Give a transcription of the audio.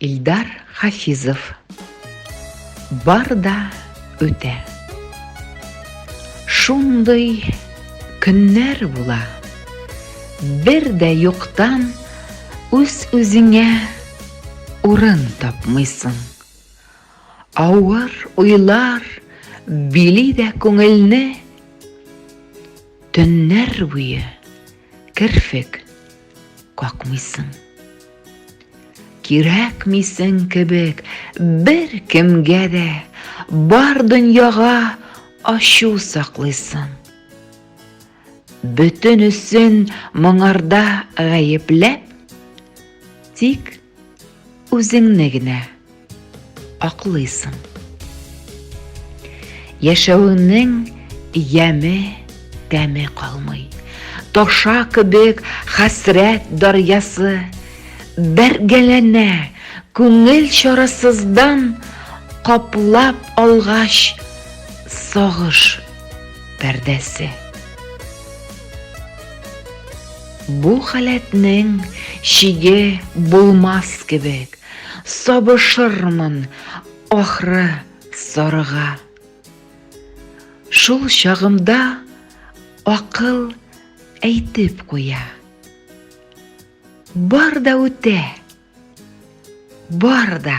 Илдар Хафизов. Бар да өтә. Шундый көннәр була. Бер дә юктан үз-үзеңә урын тапмыйсың. Авыр уйлар били дә күңелне, төннәр буе керфек какмыйсың. Кирәкмисең кебек бер кемгә дә бар дөньяга ачу саклыйсың. Бөтенесен моңарда гаепләп, тик үзеңне генә аклыйсың. Яшәүнең яме, тәме калмый. Таша кебек хәсрәт дарьясы бәргәләнә, күңел чарасыздан каплап алгач сагыш пәрдәсе. Бу халәтнең чиге булмас кебек, сабышырмын ахры сарыга. Шул чагымда акыл әйтеп куя: бар да үтә, бар да